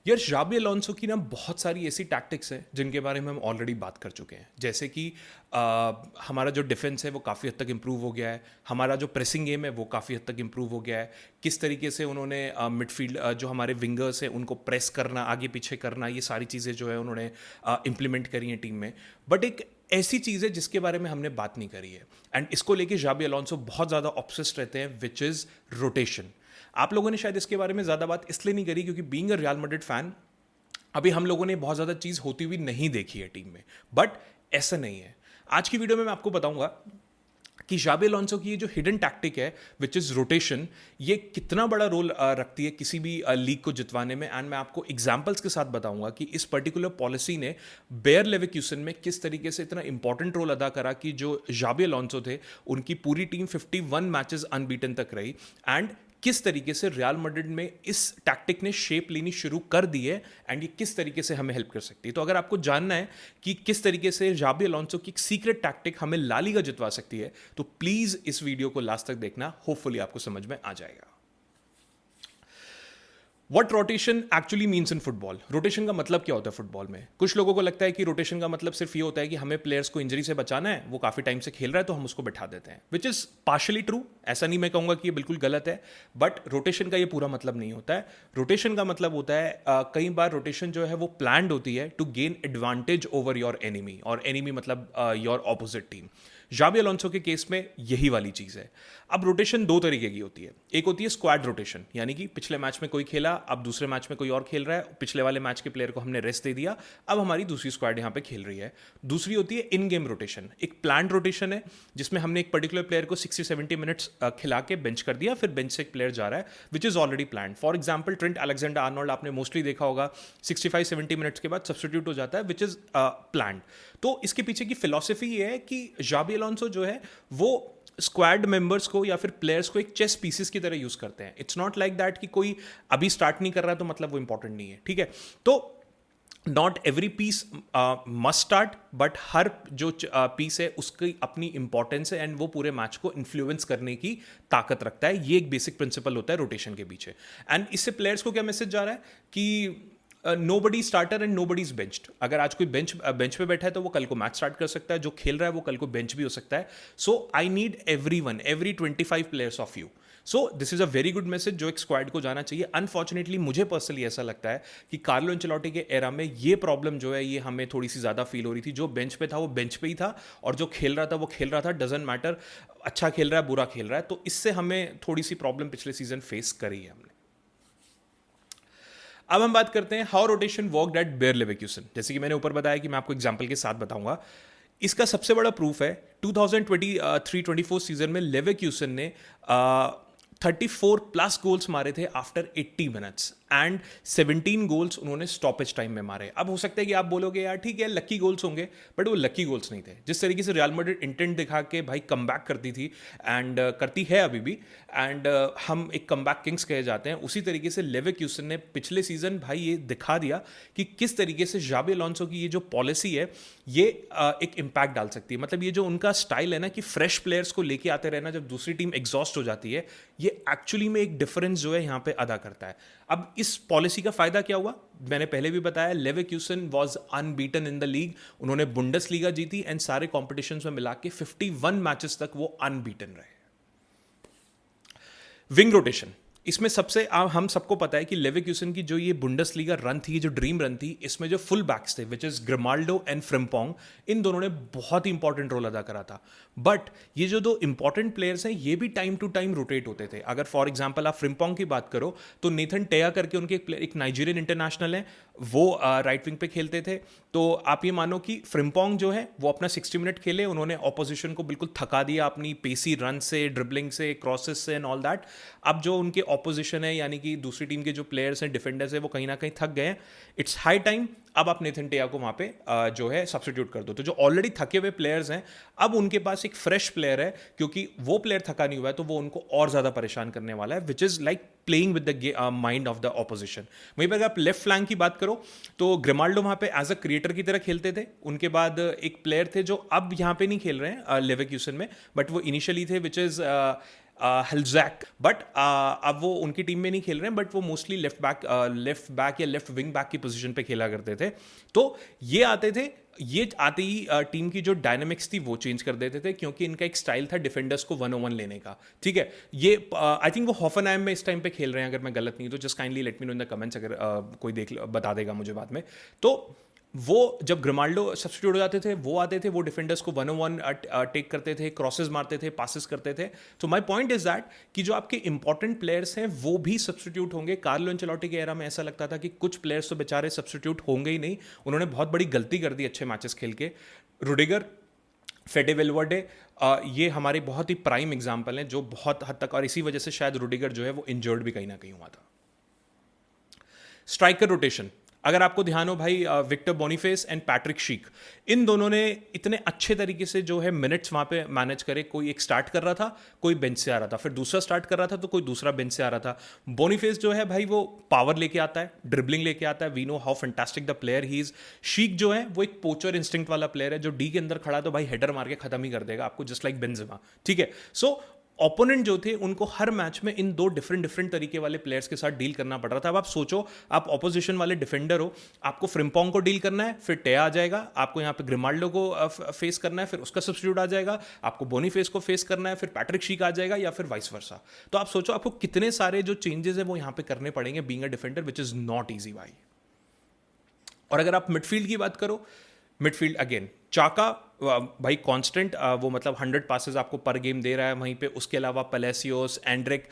यार जाबी अलोंसो की ना बहुत सारी ऐसी टैक्टिक्स हैं जिनके बारे में हम ऑलरेडी बात कर चुके हैं। जैसे कि हमारा जो डिफेंस है वो काफ़ी हद तक इम्प्रूव हो गया है, हमारा जो प्रेसिंग गेम है वो काफ़ी हद तक इम्प्रूव हो गया है। किस तरीके से उन्होंने मिडफील्ड जो हमारे विंगर्स हैं उनको प्रेस करना, आगे पीछे करना, ये सारी चीज़ें जो है उन्होंने इम्प्लीमेंट करी हैं टीम में। बट एक ऐसी चीज़ है जिसके बारे में हमने बात नहीं करी है, एंड इसको लेके जाबी अलोंसो बहुत ज़्यादा ऑब्सेस्ड रहते हैं, विच इज़ रोटेशन। आप लोगों ने शायद इसके बारे में ज़्यादा बात इसलिए नहीं करी क्योंकि being a real Madrid fan अभी हम लोगों ने बहुत ज़्यादा चीज़ होती हुई नहीं देखी है टीम में। बट ऐसा नहीं है। आज की वीडियो में मैं आपको बताऊंगा कि जाबी अलोंसो की ये जो हिडन टैक्टिक है विच इज़ रोटेशन, ये कितना बड़ा रोल रखती है किसी भी लीग को जितवाने में। एंड मैं आपको एग्जांपल्स के साथ बताऊंगा कि इस पर्टिकुलर पॉलिसी ने बेयर लेवरक्यूसन में किस तरीके से इतना इंपॉर्टेंट रोल अदा करा कि जो जाबी अलोंसो थे उनकी पूरी टीम 51 मैचेस अनबीटन तक रही। एंड किस तरीके से रियल मैड्रिड में इस टैक्टिक ने शेप लेनी शुरू कर दी है, एंड ये किस तरीके से हमें हेल्प कर सकती है। तो अगर आपको जानना है कि किस तरीके से जाबी अलोंसो की एक सीक्रेट टैक्टिक हमें ला लीगा जितवा सकती है, तो प्लीज इस वीडियो को लास्ट तक देखना, होपफुली आपको समझ में आ जाएगा। What rotation actually means in football. Rotation का मतलब क्या होता है फुटबॉल में? कुछ लोगों को लगता है कि रोटेशन का मतलब सिर्फ ये होता है कि हमें प्लेयर्स को इंजरी से बचाना है, वो काफ़ी टाइम से खेल रहा है तो हम उसको बैठा देते हैं, विच इज़ पार्शली ट्रू। ऐसा नहीं मैं कहूँगा कि ये बिल्कुल गलत है, बट रोटेशन का ये पूरा मतलब नहीं होता है। रोटेशन का मतलब होता है कई बार रोटेशन जो है वो प्लान्ड होती है to gain advantage over your enemy, और एनिमी मतलब your opposite team. Xabi Alonso के केस में यही वाली चीज़ है। अब रोटेशन दो तरीके की होती है। एक होती है स्क्वाड रोटेशन, यानी कि पिछले मैच में कोई खेला, अब दूसरे मैच में कोई और खेल रहा है, पिछले वाले मैच के प्लेयर को हमने रेस्ट दे दिया, अब हमारी दूसरी स्क्वाड यहाँ पे खेल रही है। दूसरी होती है इन गेम रोटेशन। एक प्लान रोटेशन है जिसमें हमने एक पर्टिकुलर प्लेयर को 60-70 मिनट्स खिला के बेंच कर दिया, फिर बेंच से एक प्लेयर जा रहा है which is already plan. For example Trent Alexander Arnold आपने मोस्टली देखा होगा 65-70 मिनट्स के बाद सब्स्टिट्यूट हो जाता है, विच इज़ प्लान। तो इसके पीछे की फिलॉसफी ये है कि जाबी अलोंसो जो है वो स्क्वाड मेंबर्स को या फिर प्लेयर्स को एक चेस पीसेस की तरह यूज करते हैं। इट्स नॉट लाइक दैट कि कोई अभी स्टार्ट नहीं कर रहा है तो मतलब वो इंपॉर्टेंट नहीं है, ठीक है। तो not every piece must start, but हर जो पीस है उसकी अपनी इंपॉर्टेंस है, एंड वो पूरे मैच को इन्फ्लुएंस करने की ताकत रखता है। ये एक बेसिक प्रिंसिपल होता है रोटेशन के पीछे। एंड इससे प्लेयर्स को क्या मैसेज जा रहा है कि nobody starter and nobody is benched. अगर आज कोई बेंच पे बैठा है तो वो कल को मैच स्टार्ट कर सकता है, जो खेल रहा है वो कल को बेंच भी हो सकता है। So I need every 25 players of you. So this is a very good message जो एक स्क्वाड को जाना चाहिए। अनफॉर्चुनेटली मुझे पर्सनली ऐसा लगता है कि कार्लो एंचेलोटी के एरा में ये प्रॉब्लम जो है ये हमें थोड़ी सी ज़्यादा फील हो रही थी। जो बेंच पे था वो बेंच पे ही था, और जो खेल रहा था वो खेल रहा था। डजेंट मैटर अच्छा खेल रहा है बुरा खेल रहा है। तो इससे हमें थोड़ी सी प्रॉब्लम पिछले सीजन फेस करी है हमने। अब हम बात करते हैं how rotation worked at Bayer Leverkusen. जैसे कि मैंने ऊपर बताया कि मैं आपको एग्जांपल के साथ बताऊंगा। इसका सबसे बड़ा प्रूफ है 2023-24 सीजन में लेवरक्यूसन ने 34 प्लस गोल्स मारे थे आफ्टर 80 मिनट्स, एंड 17 गोल्स उन्होंने स्टॉपेज टाइम में मारे। अब हो सकता है कि आप बोलोगे यार ठीक है लकी गोल्स होंगे, बट वो लकी गोल्स नहीं थे। जिस तरीके से रियल मैड्रिड इंटेंट दिखा के भाई कमबैक करती थी, एंड करती है अभी भी, एंड हम एक कमबैक किंग्स कहे जाते हैं, उसी तरीके से लेवरक्यूसन ने पिछले सीजन भाई ये दिखा दिया कि किस तरीके से जाबी अलोंसो की ये जो पॉलिसी है ये एक इम्पैक्ट डाल सकती है। मतलब ये जो उनका स्टाइल है ना कि फ्रेश प्लेयर्स को लेके आते रहना जब दूसरी टीम एग्जॉस्ट हो जाती है, ये एक्चुअली में एक डिफरेंस जो है यहाँ पे अदा करता है। अब इस पॉलिसी का फायदा क्या हुआ? मैंने पहले भी बताया, Leverkusen was unbeaten in the league. उन्होंने बुंडेसलीगा जीती, एंड सारे कॉम्पिटिशन्स में मिला के 51 मैचेस तक वो अनबीटन रहे। विंग रोटेशन, इसमें सबसे हम सबको पता है कि लेवरक्यूसन की जो ये बुंडेसलीगा रन थी, जो ड्रीम रन थी, इसमें जो फुल बैक्स थे which is Grimaldo and Frimpong, इन दोनों ने बहुत ही इंपॉर्टेंट रोल अदा करा था। बट ये जो दो इंपॉर्टेंट प्लेयर्स हैं ये भी टाइम टू टाइम रोटेट होते थे। अगर फॉर एग्जांपल आप फ्रिम्पोंग की बात करो तो नेथन टेया करके उनके एक नाइजीरियन इंटरनेशनल है, वो राइट विंग पे खेलते थे। तो आप ये मानो कि फ्रिम्पोंग जो है वो अपना 60 मिनट खेले, उन्होंने ऑपोजिशन को बिल्कुल थका दिया अपनी पेसी रन से, ड्रिबलिंग से, क्रॉसेस से एंड ऑल दैट। अब जो उनके ऑपोजिशन है यानी कि दूसरी टीम के जो प्लेयर्स हैं, डिफेंडर्स है, वो कहीं ना कहीं थक गए हैं। इट्स हाई टाइम अब आप नेथन टेया को वहाँ पे जो है सब्स्टिट्यूट कर दो। तो जो ऑलरेडी थके हुए प्लेयर्स हैं अब उनके पास एक फ्रेश प्लेयर है, क्योंकि वो प्लेयर थका नहीं हुआ है तो वो उनको और ज़्यादा परेशान करने वाला है, which is like playing with the mind of the opposition. वहीं पर अगर आप लेफ्ट फ्लैंक की बात करो तो ग्रिमाल्डो वहाँ पे एज अ क्रिएटर की तरह खेलते थे। उनके बाद एक प्लेयर थे जो अब यहाँ पे नहीं खेल रहे हैं लेवरक्यूसन में, बट वो इनिशियली थे, विच इज़ हल्जैक, बट अब वो उनकी टीम में नहीं खेल रहे हैं, बट वो मोस्टली लेफ्ट बैक या लेफ्ट विंग बैक की पोजीशन पे खेला करते थे। तो ये आते ही टीम की जो डायनामिक्स थी वो चेंज कर देते थे, क्योंकि इनका एक स्टाइल था डिफेंडर्स को 1-on-1 लेने का। ठीक है, ये आई थिंक वो हॉफनहाइम में इस टाइम पे खेल रहे हैं, अगर मैं गलत नहीं तो just kindly let me know in the comments, अगर कोई बता देगा मुझे बाद में। तो वो जब ग्रिमाल्डो सब्स्टिट्यूट हो जाते थे, वो आते थे, वो डिफेंडर्स को 1-on-1 टेक करते थे, क्रॉसेस मारते थे, पासेस करते थे। तो माय पॉइंट इज दैट कि जो आपके इंपॉर्टेंट प्लेयर्स हैं वो भी सब्स्टिट्यूट होंगे। कार्लो एंचेलोटी के एरा में ऐसा लगता था कि कुछ प्लेयर्स तो बेचारे सब्स्टिट्यूट होंगे ही नहीं, उन्होंने बहुत बड़ी गलती कर दी अच्छे मैचेस खेल के। रुडिगर, फेडे वेलवर्डे, ये हमारे बहुत ही प्राइम एग्जाम्पल हैं, जो बहुत हद तक, और इसी वजह से शायद रुडिगर जो है वो इंजर्ड भी कहीं ना कहीं हुआ था। स्ट्राइकर रोटेशन, अगर आपको ध्यान हो भाई, Victor Boniface and Patrick Schick, इन दोनों ने इतने अच्छे तरीके से जो है मिनट्स वहां पे मैनेज करे। कोई एक स्टार्ट कर रहा था, कोई बेंच से आ रहा था, फिर दूसरा स्टार्ट कर रहा था तो कोई दूसरा बेंच से आ रहा था। बोनीफेस जो है भाई वो पावर लेके आता है, ड्रिबलिंग लेके आता है, we know how fantastic the player he is. Schick जो है वो एक पोचर इंस्टिंक्ट वाला प्लेयर है, जो डी के अंदर खड़ा तो भाई हेडर मार के खत्म ही कर देगा आपको, जस्ट लाइक बेंजेमा। ठीक है, सो ओपोनेंट जो थे उनको हर मैच में इन दो डिफरेंट तरीके वाले प्लेयर्स के साथ डील करना पड़ रहा था। अब आप सोचो, आप ऑपोजिशन वाले डिफेंडर हो, आपको फ्रिम्पोंग को डील करना है, फिर टेया आ जाएगा, आपको यहाँ पे ग्रिमाल्डो को फेस करना है, फिर उसका सब्स्टिट्यूट आ जाएगा, आपको बोनीफेस को फेस करना है, फिर पैट्रिक शीक आ जाएगा, या फिर वाइस वर्सा। तो आप सोचो आपको कितने सारे जो चेंजेस है वो यहाँ पे करने पड़ेंगे being a defender, which is not easy भाई। और अगर आप मिडफील्ड की बात करो, मिडफील्ड अगेन चाका भाई कांस्टेंट, वो मतलब 100 पासेस आपको पर गेम दे रहा है वहीं पे। उसके अलावा पलेसियोस, एंड्रिक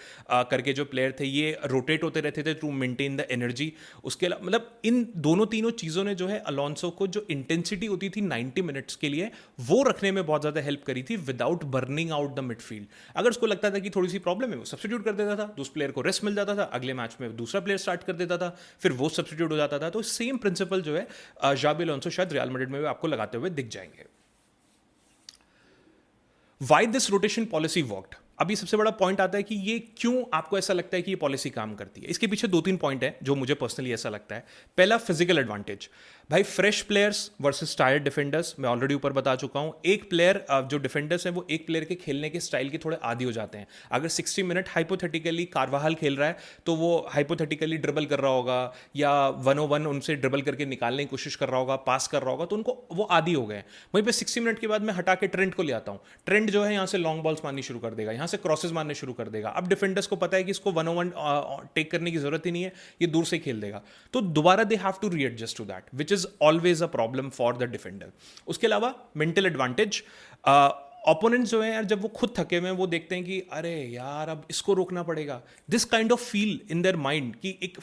करके जो प्लेयर थे ये रोटेट होते रहते थे टू मेंटेन द एनर्जी। उसके अलावा मतलब इन तीनों चीज़ों ने जो है अलोंसो को जो इंटेंसिटी होती थी 90 मिनट्स के लिए वो रखने में बहुत ज़्यादा हेल्प करी थी, without burning out the midfield. अगर उसको लगता था कि थोड़ी सी प्रॉब्लम है, वो सब्स्टिट्यूट कर देता था, तो उस प्लेयर को रेस्ट मिल जाता था, अगले मैच में दूसरा प्लेयर स्टार्ट कर देता था, फिर वो सब्स्टिट्यूट हो जाता था। तो सेम प्रिंसिपल जो है जाबी अलोंसो शायद रियल मैड्रिड में भी आपको लगाते हुए दिख जाएंगे। Why this rotation policy worked? अभी सबसे बड़ा पॉइंट आता है कि ये क्यों आपको ऐसा लगता है कि ये पॉलिसी काम करती है। इसके पीछे 2-3 पॉइंट है जो मुझे पर्सनली ऐसा लगता है। पहला, फिजिकल एडवांटेज। भाई fresh players versus tired defenders, मैं ऑलरेडी ऊपर बता चुका हूं। एक प्लेयर, जो डिफेंडर्स हैं वो एक प्लेयर के खेलने के स्टाइल के थोड़े आदी हो जाते हैं। अगर 60 मिनट हाइपोथेटिकली कार्वाहाल खेल रहा है तो वो हाइपोथेटिकली ड्रिबल कर रहा होगा या 1-on-1 उनसे ड्रिबल करके निकालने की कोशिश कर रहा होगा, पास कर रहा होगा, तो उनको वो आदी हो गए। वहीं पे 60 मिनट के बाद मैं हटा के ट्रेंड को ले आता हूं। ट्रेंड जो है यहाँ से लॉन्ग बॉल्स मारनी शुरू कर देगा, यहाँ से क्रॉसेस मारने शुरू कर देगा। अब डिफेंडर्स को पता है कि इसको 1-on-1 टेक करने की जरूरत ही नहीं है, ये दूर से खेल देगा। तो दोबारा they have to readjust to that, which is always a problem for the defender. उसके अलावा मेंटल एडवांटेज, ओपोनेंट्स जो है यार जब वो खुद थके हुए हैं वो देखते हैं कि अरे यार अब इसको रोकना पड़ेगा। This kind of feel in their mind कि एक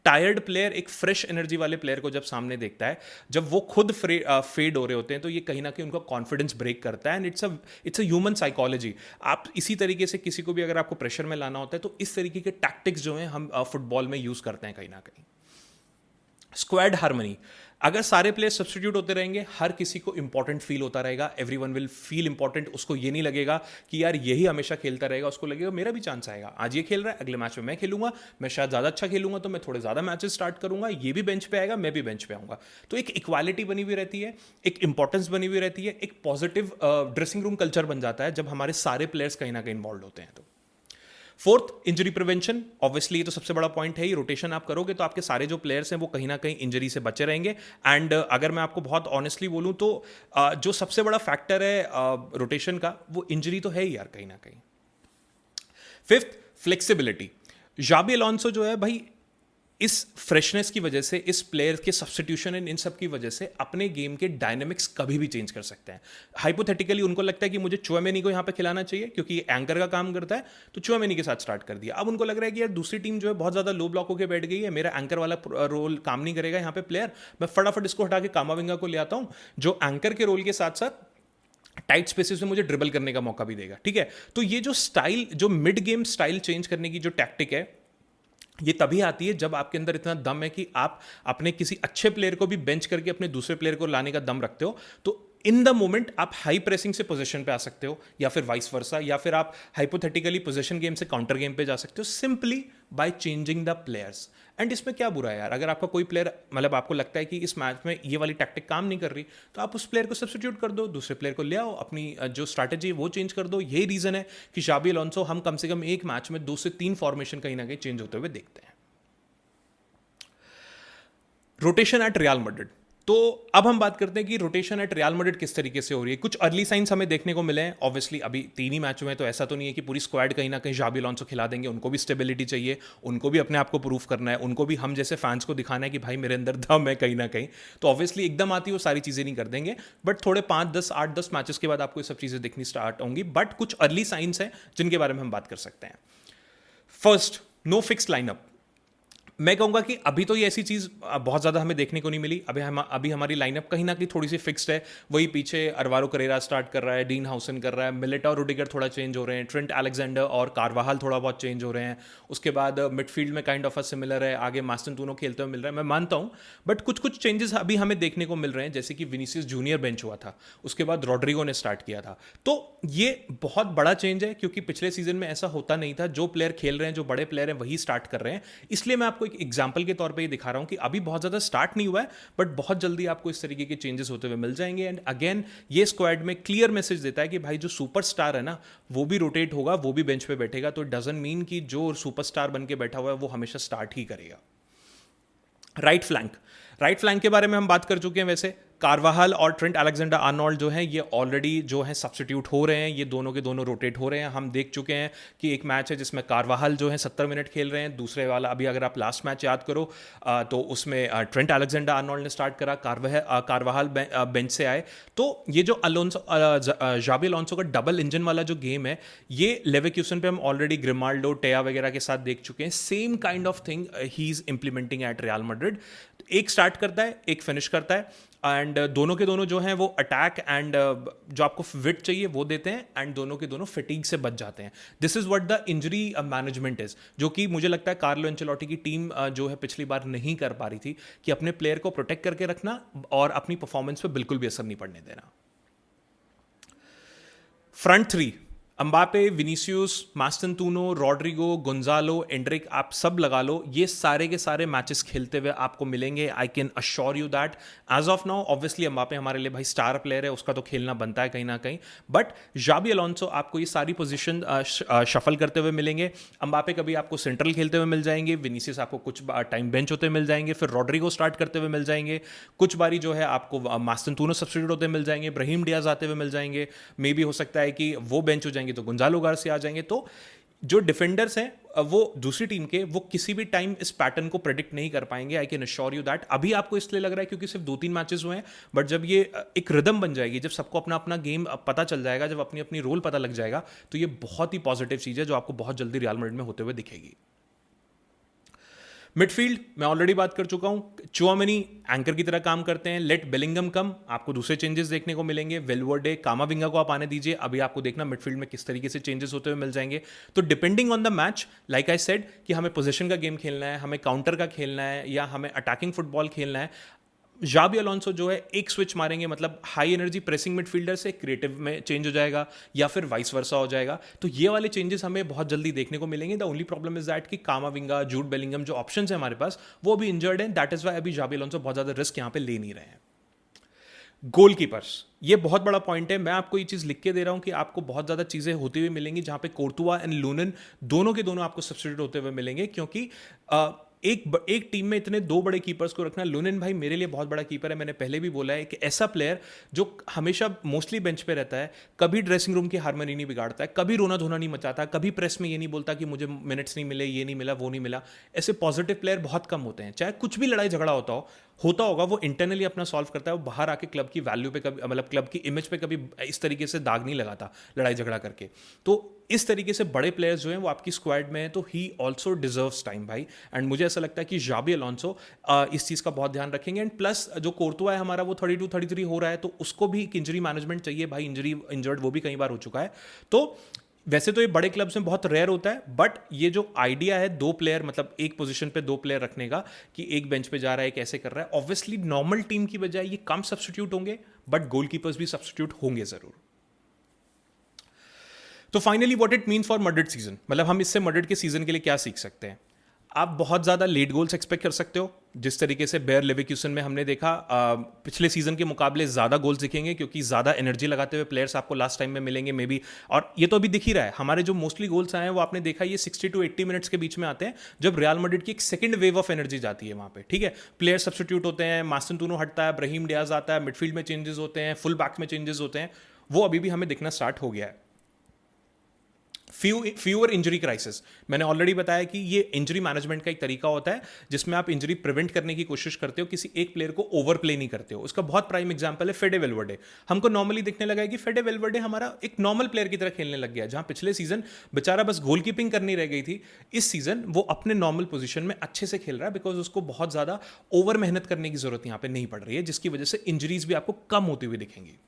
टायर्ड प्लेयर एक फ्रेश एनर्जी वाले प्लेयर को जब सामने देखता है, जब वो खुद फेड हो रहे होते हैं, तो ये कहीं ना कहीं उनका कॉन्फिडेंस ब्रेक करता है। And it's a human psychology. आप इसी तरीके से किसी को भी अगर आपको प्रेशर में लाना होता है तो इस तरीके के टैक्टिक्स जो हैं हम फुटबॉल में यूज करते हैं कहीं ना कहीं। स्क्वाड हार्मनी, अगर सारे प्लेयर्स सब्स्टिट्यूट होते रहेंगे, हर किसी को इंपॉर्टेंट फील होता रहेगा, एवरीवन विल फील इंपॉर्टेंट। उसको ये नहीं लगेगा कि यार यही हमेशा खेलता रहेगा, उसको लगेगा मेरा भी चांस आएगा, आज ये खेल रहा है अगले मैच में मैं खेलूंगा, मैं शायद ज़्यादा अच्छा खेलूंगा तो मैं थोड़े ज़्यादा मैचेस स्टार्ट करूंगा, ये भी बेंच पे आएगा, मैं भी बेंच पे आऊंगा। तो एक इक्वालिटी बनी हुई रहती है, एक इंपॉर्टेंस बनी हुई रहती है, एक पॉजिटिव ड्रेसिंग रूम कल्चर बन जाता है जब हमारे सारे प्लेयर्स कहीं ना कहीं इन्वॉल्व होते हैं। तो फोर्थ, इंजरी प्रिवेंशन। ऑब्वियसली ये तो सबसे बड़ा पॉइंट है ही। रोटेशन आप करोगे तो आपके सारे जो प्लेयर्स हैं वो कहीं ना कहीं इंजरी से बचे रहेंगे। एंड अगर मैं आपको बहुत ऑनेस्टली बोलूं तो जो सबसे बड़ा फैक्टर है रोटेशन का, वो इंजरी तो है ही यार कहीं ना कहीं। Fifth, flexibility. जाबी अलोंसो जो है भाई इस फ्रेशनेस की वजह से, इस प्लेयर के सब्स्टिट्यूशन इन सब की वजह से अपने गेम के डायनेमिक्स कभी भी चेंज कर सकते हैं। हाइपोथेटिकली उनको लगता है कि मुझे चुआमेनी को यहाँ पे खिलाना चाहिए क्योंकि ये एंकर का काम करता है, तो चुआमेनी के साथ स्टार्ट कर दिया। अब उनको लग रहा है कि यार दूसरी टीम जो है बहुत ज़्यादा लो ब्लॉक होकर बैठ गई है, मेरा एंकर वाला रोल काम नहीं करेगा यहाँ पे प्लेयर, मैं फटाफट इसको हटा के कामाविंगा को ले आता हूँ जो एंकर के रोल के साथ साथ टाइट स्पेसेस में मुझे ड्रिबल करने का मौका भी देगा। ठीक है, तो ये जो स्टाइल, जो मिड गेम स्टाइल चेंज करने की जो टैक्टिक है, ये तभी आती है जब आपके अंदर इतना दम है कि आप अपने किसी अच्छे प्लेयर को भी बेंच करके अपने दूसरे प्लेयर को लाने का दम रखते हो। तो इन द मोमेंट आप हाई प्रेसिंग से पोजीशन पे आ सकते हो, या फिर वाइस वर्सा, या फिर आप हाइपोथेटिकली पोजीशन गेम से काउंटर गेम पे जा सकते हो, simply by changing the players. And इसमें क्या बुरा है यार, अगर आपका कोई प्लेयर मतलब आपको लगता है कि इस मैच में ये वाली टैक्टिक काम नहीं कर रही, तो आप उस प्लेयर को सब्स्टिट्यूट कर दो, दूसरे प्लेयर को ले आओ, अपनी जो स्ट्रैटेजी है वो चेंज कर दो। यही रीज़न है कि शाबी अलोंसो हम कम से कम एक मैच में 2 से 3 फॉर्मेशन कहीं ना कहीं चेंज होते हुए देखते हैं। Rotation eight Real Madrid. तो अब हम बात करते हैं कि रोटेशन एट रियल मैड्रिड किस तरीके से हो रही है। कुछ अर्ली साइंस हमें देखने को मिले हैं। ऑब्वियसली अभी 3 ही मैचों में, तो ऐसा तो नहीं है कि पूरी स्क्वाड कहीं ना कहीं शाबी अलोंसो खिला देंगे। उनको भी स्टेबिलिटी चाहिए, उनको भी अपने आप को प्रूफ करना है, उनको भी हम जैसे फैंस को दिखाना है कि भाई मेरे अंदर दम है कहीं ना कहीं। तो ऑब्वियसली एकदम आती वो सारी चीज़ें नहीं कर देंगे, बट थोड़े 8-10 मैचेस के बाद आपको ये सब चीज़ें दिखनी स्टार्ट होंगी। बट कुछ अर्ली साइंस हैं जिनके बारे में हम बात कर सकते हैं। First, no fix lineup. मैं कहूंगा कि अभी तो ये ऐसी चीज़ बहुत ज़्यादा हमें देखने को नहीं मिली। अभी हमारी लाइनअप कहीं ना कहीं थोड़ी सी फिक्स्ड है। वही पीछे अरवारो करेरा स्टार्ट कर रहा है, डीन हाउसन कर रहा है, मिलिटा और रुडिगर थोड़ा चेंज हो रहे हैं, ट्रेंट अलेक्जेंडर और कारवाहाल थोड़ा बहुत चेंज हो रहे हैं। उसके बाद मिडफील्ड में काइंड ऑफ अ सिमिलर है, आगे मास्टनतूनो खेलते हुए मिल रहा है, मैं मानता हूँ। बट कुछ कुछ चेंजेस अभी हमें देखने को मिल रहे हैं, जैसे कि विनीसियस जूनियर बेंच हुआ था, उसके बाद रॉड्रिगो ने स्टार्ट किया था। तो ये बहुत बड़ा चेंज है, क्योंकि पिछले सीजन में ऐसा होता नहीं था। जो प्लेयर खेल रहे हैं, जो बड़े प्लेयर हैं, वही स्टार्ट कर रहे हैं। इसलिए मैं आपको एक एग्जाम्पल के तौर पे ये दिखा रहा हूं कि अभी बहुत ज्यादा स्टार्ट नहीं हुआ है, बट बहुत जल्दी आपको इस तरीके के चेंजेस होते हुए मिल जाएंगे। एंड अगेन ये स्क्वाड में क्लियर मैसेज देता है कि भाई जो सुपरस्टार है ना, वो भी रोटेट होगा, वो भी बेंच पे बैठेगा। तो इट डजंट मीन कि जो सुपरस्टार बन के बैठा हुआ है वो हमेशा स्टार्ट ही करेगा। राइट फ्लैंक के बारे में हम बात कर चुके हैं। वैसे कारवाहाल और ट्रेंट अलेक्जेंडर आर्नोल्ड जो है ये ऑलरेडी जो है सब्स्टिट्यूट हो रहे हैं, ये दोनों के दोनों रोटेट हो रहे हैं। हम देख चुके हैं कि एक मैच है जिसमें कारवाहाल जो है 70 मिनट खेल रहे हैं, दूसरे वाला अभी अगर आप लास्ट मैच याद करो तो उसमें ट्रेंट अलेक्जेंडर आर्नोल्ड ने स्टार्ट करा, कारवाहाल बेंच से आए। तो ये जो जाबी अलोंसो का डबल इंजन वाला जो गेम है, ये लेवरक्यूसन पे हम ऑलरेडी ग्रिमाल्डो, टेया वगैरह के साथ देख चुके हैं। Same kind of thing he is implementing at Real Madrid. एक स्टार्ट करता है, एक फिनिश करता है, एंड दोनों के दोनों जो हैं वो अटैक एंड जो आपको विट चाहिए वो देते हैं, एंड दोनों के दोनों फिटीग से बच जाते हैं। This is what the injury management is, जो कि मुझे लगता है कार्लो एंचेलोटी की टीम जो है पिछली बार नहीं कर पा रही थी, कि अपने प्लेयर को प्रोटेक्ट करके रखना और अपनी परफॉर्मेंस पे बिल्कुल भी असर नहीं पड़ने देना। Front three, Mbappe, Vinicius, Mastantuono, Rodrigo, Gonzalo, Endrick, आप सब लगा लो, ये सारे के सारे मैचेस खेलते हुए आपको मिलेंगे। I can assure you that. As of now obviously Mbappe हमारे लिए भाई स्टार प्लेयर है, उसका तो खेलना बनता है कहीं ना कहीं, बट जाबी अलोंसो आपको ये सारी पोजीशन शफल करते हुए मिलेंगे। अम्बापे कभी आपको सेंट्रल खेलते हुए मिल जाएंगे, विनीसियस आपको कुछ टाइम बेंच होते मिल जाएंगे, फिर रॉड्रिगो स्टार्ट करते हुए मिल जाएंगे, कुछ बारी जो है आपको मास्टनतूनो सब्स्टिट्यूट होते मिल जाएंगे, ब्राहीम डियाज आते हुए मिल जाएंगे, मे बी हो सकता है कि वो बेंच हो जाएंगे तो गोंजालो गार्सिया आ जाएंगे। तो जो डिफेंडर्स हैं वो दूसरी टीम के, वो किसी भी टाइम इस पैटर्न को प्रेडिक्ट नहीं कर पाएंगे। आई कैन अश्योर यू दैट। अभी आपको इसलिए लग रहा है क्योंकि सिर्फ 2-3 मैचेस हुए हैं, बट जब ये एक रिदम बन जाएगी, जब सबको अपना अपना गेम पता चल जाएगा, जब अपनी अपनी रोल पता लग जाएगा, तो ये बहुत ही पॉजिटिव चीज़ है जो आपको बहुत जल्दी रियल मैड्रिड में होते हुए दिखेगी। मिडफील्ड मैं ऑलरेडी बात कर चुका हूं, चुआमेनी एंकर की तरह काम करते हैं। लेट बेलिंगम कम, आपको दूसरे चेंजेस देखने को मिलेंगे। वेलवर्डे, कामाविंगा को आप आने दीजिए, अभी आपको देखना मिडफील्ड में किस तरीके से चेंजेस होते हुए मिल जाएंगे। तो depending on the match, like I said कि हमें पोजीशन का गेम खेलना है, हमें काउंटर का खेलना है, या हमें अटैकिंग फुटबॉल खेलना है, जाबी अलोंसो जो है एक स्विच मारेंगे, मतलब हाई एनर्जी प्रेसिंग मिडफील्डर से क्रिएटिव में चेंज हो जाएगा, या फिर वाइस वर्सा हो जाएगा। तो ये वाले चेंजेस हमें बहुत जल्दी देखने को मिलेंगे। The only problem is that कि कामाविंगा, जूड बेलिंगम जो ऑप्शंस है हमारे पास, वो भी इंजर्ड हैं। दैट इज वाई अभी जाबी अलोंसो बहुत ज्यादा रिस्क यहाँ पे ले नहीं रहे हैं। गोलकीपर्स, ये बहुत बड़ा पॉइंट है। मैं आपको ये चीज़ लिख के दे रहा हूँ कि आपको बहुत ज़्यादा चीज़ें होती हुई मिलेंगी, जहाँ पे कोर्तुआ एंड लूनन दोनों के दोनों आपको सब्स्टिट्यूट होते हुए मिलेंगे, क्योंकि एक टीम में इतने 2 बड़े कीपर्स को रखना, लूनन भाई मेरे लिए बहुत बड़ा कीपर है। मैंने पहले भी बोला है कि ऐसा प्लेयर जो हमेशा मोस्टली बेंच पे रहता है, कभी ड्रेसिंग रूम की हार्मनी नहीं बिगाड़ता है, कभी रोना धोना नहीं मचाता, कभी प्रेस में ये नहीं बोलता कि मुझे मिनट्स नहीं मिले, ये नहीं मिला, वो नहीं मिला। ऐसे पॉजिटिव प्लेयर बहुत कम होते हैं। चाहे कुछ भी लड़ाई झगड़ा होता होगा, वो इंटरनली अपना सॉल्व करता है, वो बाहर आके क्लब की वैल्यू पे कभी, मतलब क्लब की इमेज पे कभी इस तरीके से दाग नहीं लगाता लड़ाई झगड़ा करके। तो इस तरीके से बड़े प्लेयर्स जो हैं वो आपकी स्क्वाड में हैं, तो ही ऑल्सो डिजर्व्स टाइम भाई। एंड मुझे ऐसा लगता है कि जाबी अलोंसो इस चीज़ का बहुत ध्यान रखेंगे। एंड प्लस जो कोर्तुआ है हमारा, वो 32-33 हो रहा है, तो उसको भी एक इंजरी मैनेजमेंट चाहिए भाई। इंजर्ड वो भी कई बार हो चुका है। तो वैसे तो ये बड़े क्लब्स में बहुत रेयर होता है, बट ये जो आइडिया है 2 प्लेयर, मतलब एक पोजीशन पे 2 प्लेयर रखने का, कि एक बेंच पे जा रहा है, एक ऐसे कर रहा है, ऑब्वियसली नॉर्मल टीम की बजाय ये कम सब्स्टिट्यूट होंगे, बट गोलकीपर्स भी सब्स्टिट्यूट होंगे जरूर। तो finally what it mean for Madrid season, मतलब हम इससे मैड्रिड के सीजन के लिए क्या सीख सकते हैं। आप बहुत ज़्यादा लेट गोल्स एक्सपेक्ट कर सकते हो, जिस तरीके से बेयर लेवरकुसन में हमने देखा पिछले सीजन के मुकाबले ज़्यादा गोल्स दिखेंगे क्योंकि ज़्यादा एनर्जी लगाते हुए प्लेयर्स आपको लास्ट टाइम में मिलेंगे मे बी। और ये तो अभी दिख ही रहा है, हमारे जो मोस्टली गोल्स आए हैं वो आपने देखा ये 60 to 80 मिनट्स के बीच में आते हैं, जब रियल मैड्रिड की एक सेकंड वेव ऑफ एनर्जी जाती है वहाँ पे, ठीक है। प्लेयर सब्स्टिट्यूट होते हैं, मास्टनतुनो हटता है, ब्राहीम डियाज आता है, मिडफील्ड में चेंजेस होते हैं, फुल बैक में चेंजेस होते हैं, वो अभी भी हमें दिखना स्टार्ट हो गया है। फ्यूअर इंजरी क्राइसिस, मैंने ऑलरेडी बताया कि ये इंजरी मैनेजमेंट का एक तरीका होता है जिसमें आप इंजरी प्रिवेंट करने की कोशिश करते हो, किसी एक प्लेयर को ओवर प्ले नहीं करते हो। उसका बहुत प्राइम एग्जांपल है फेडे वेलवर्डे। हमको नॉर्मली दिखने लगा है कि फेडे वेलवर्डे हमारा एक नॉर्मल प्लेयर की तरह खेलने लग गया, जहां पिछले सीजन बेचारा बस गोल कीपिंग करनी रह गई थी, इस सीजन वो अपने नॉर्मल पोजीशन में अच्छे से खेल रहा है बिकॉज उसको बहुत ज्यादा ओवर मेहनत करने की जरूरत यहां पे नहीं पड़ रही है, जिसकी वजह से इंजरीज भी आपको कम होती हुई दिखेंगी।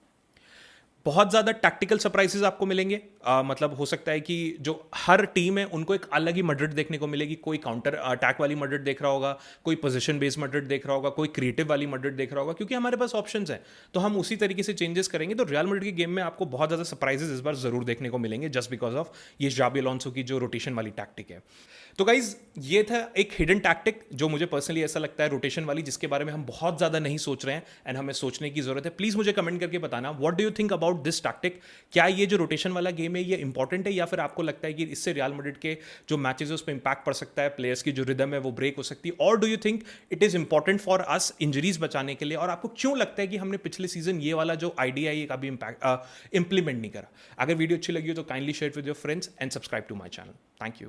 बहुत ज़्यादा टैक्टिकल सरप्राइजेस आपको मिलेंगे, मतलब हो सकता है कि जो हर टीम है उनको एक अलग ही मैड्रिड देखने को मिलेगी। कोई काउंटर अटैक वाली मैड्रिड देख रहा होगा, कोई पोजीशन बेस्ड मैड्रिड देख रहा होगा, कोई क्रिएटिव वाली मैड्रिड देख रहा होगा, क्योंकि हमारे पास ऑप्शंस हैं, तो हम उसी तरीके से चेंजेस करेंगे। तो रियल मैड्रिड की गेम में आपको बहुत ज़्यादा सरप्राइजेस इस बार जरूर देखने को मिलेंगे, जस्ट बिकॉज ऑफ ये जाबी अलोंसो की जो रोटेशन वाली टैक्टिक है। तो गाइज ये था एक हिडन टैक्टिक जो मुझे पर्सनली ऐसा लगता है रोटेशन वाली, जिसके बारे में हम बहुत ज़्यादा नहीं सोच रहे हैं एंड हमें सोचने की जरूरत है। प्लीज़ मुझे कमेंट करके बताना what do you think about this tactic. क्या ये जो रोटेशन वाला गेम है ये इंपॉर्टेंट है, या फिर आपको लगता है कि इससे रियल मैड्रिड के जो मैचेस है उस पर इंपैक्ट पड़ सकता है, प्लेयर्स की जो रिदम है वो ब्रेक हो सकती है, और do you think it is important for us injuries बचाने के लिए, और आपको क्यों लगता है कि हमने पिछले सीजन ये वाला जो आइडिया है ये कभी इंप्लीमेंट नहीं करा। अगर वीडियो अच्छी लगी हो तो kindly share with your friends and subscribe to my channel. Thank you.